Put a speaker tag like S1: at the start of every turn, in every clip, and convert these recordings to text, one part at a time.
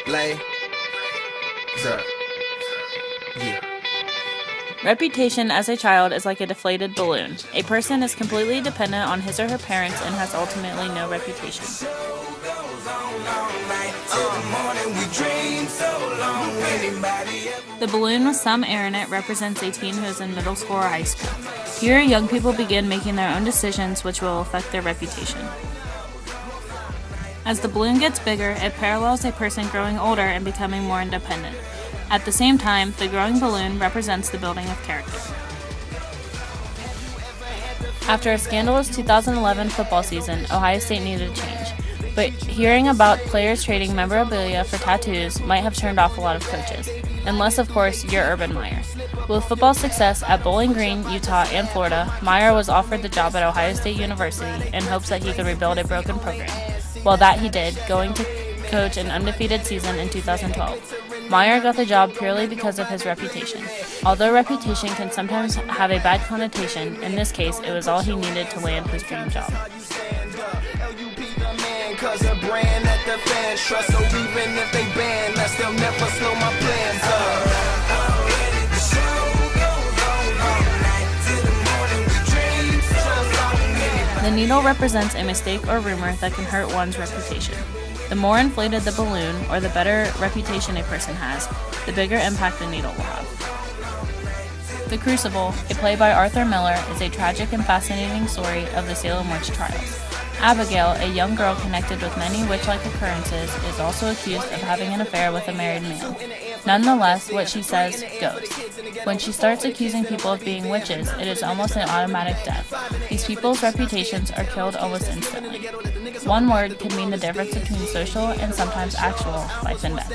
S1: Lay. Sir. Yeah.
S2: Reputation as a child is like a deflated balloon. A person is completely dependent on his or her parents and has ultimately no reputation. The balloon with some air in it represents a teen who is in middle school or high school. Here, young people begin making their own decisions which will affect their reputation. As the balloon gets bigger, it parallels a person growing older and becoming more independent. At the same time, the growing balloon represents the building of character. After a scandalous 2011 football season, Ohio State needed a change. But hearing about players trading memorabilia for tattoos might have turned off a lot of coaches. Unless, of course, you're Urban Meyer. With football success at Bowling Green, Utah, and Florida, Meyer was offered the job at Ohio State University in hopes that he could rebuild a broken program. Well, that he did, going to coach an undefeated season in 2012. Meyer got the job purely because of his reputation. Although reputation can sometimes have a bad connotation, in this case, it was all he needed to land his dream job. The needle represents a mistake or rumor that can hurt one's reputation. The more inflated the balloon, or the better reputation a person has, the bigger impact the needle will have. The Crucible, a play by Arthur Miller, is a tragic and fascinating story of the Salem witch trials. Abigail, a young girl connected with many witch-like occurrences, is also accused of having an affair with a married man. Nonetheless, what she says goes. When she starts accusing people of being witches, it is almost an automatic death. These people's reputations are killed almost instantly. One word could mean the difference between social and sometimes actual life and death.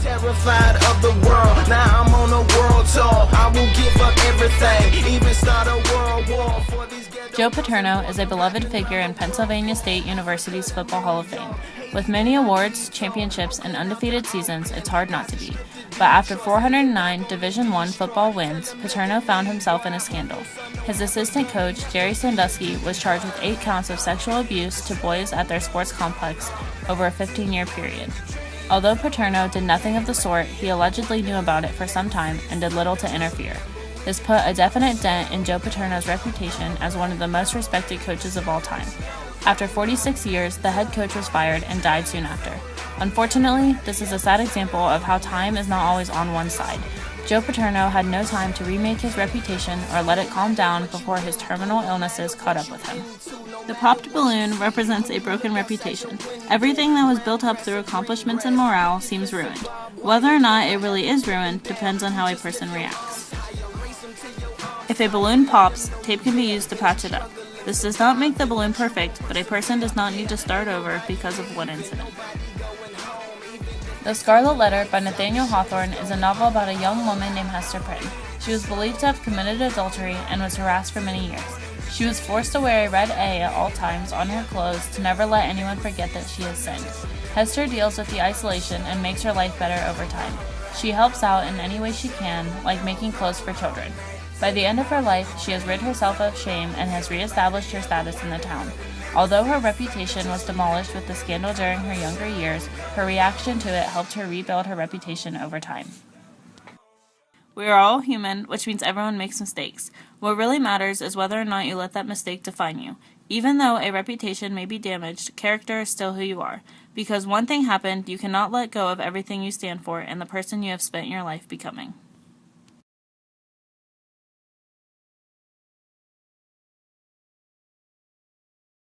S1: Terrified of the world, now I'm on a world tour. I will give up everything, even start a world war for these.
S2: Joe Paterno is a beloved figure in Pennsylvania State University's Football Hall of Fame. With many awards, championships, and undefeated seasons, it's hard not to be. But after 409 Division I football wins, Paterno found himself in a scandal. His assistant coach, Jerry Sandusky, was charged with 8 counts of sexual abuse to boys at their sports complex over a 15-year period. Although Paterno did nothing of the sort, he allegedly knew about it for some time and did little to interfere. This put a definite dent in Joe Paterno's reputation as one of the most respected coaches of all time. After 46 years, the head coach was fired and died soon after. Unfortunately, this is a sad example of how time is not always on one side. Joe Paterno had no time to remake his reputation or let it calm down before his terminal illnesses caught up with him. The popped balloon represents a broken reputation. Everything that was built up through accomplishments and morale seems ruined. Whether or not it really is ruined depends on how a person reacts. If a balloon pops, tape can be used to patch it up. This does not make the balloon perfect, but a person does not need to start over because of one incident. The Scarlet Letter by Nathaniel Hawthorne is a novel about a young woman named Hester Prynne. She was believed to have committed adultery and was harassed for many years. She was forced to wear a red A at all times on her clothes to never let anyone forget that she has sinned. Hester deals with the isolation and makes her life better over time. She helps out in any way she can, like making clothes for children. By the end of her life, she has rid herself of shame and has reestablished her status in the town. Although her reputation was demolished with the scandal during her younger years, her reaction to it helped her rebuild her reputation over time. We are all human, which means everyone makes mistakes. What really matters is whether or not you let that mistake define you. Even though a reputation may be damaged, character is still who you are. Because one thing happened, you cannot let go of everything you stand for and the person you have spent your life becoming.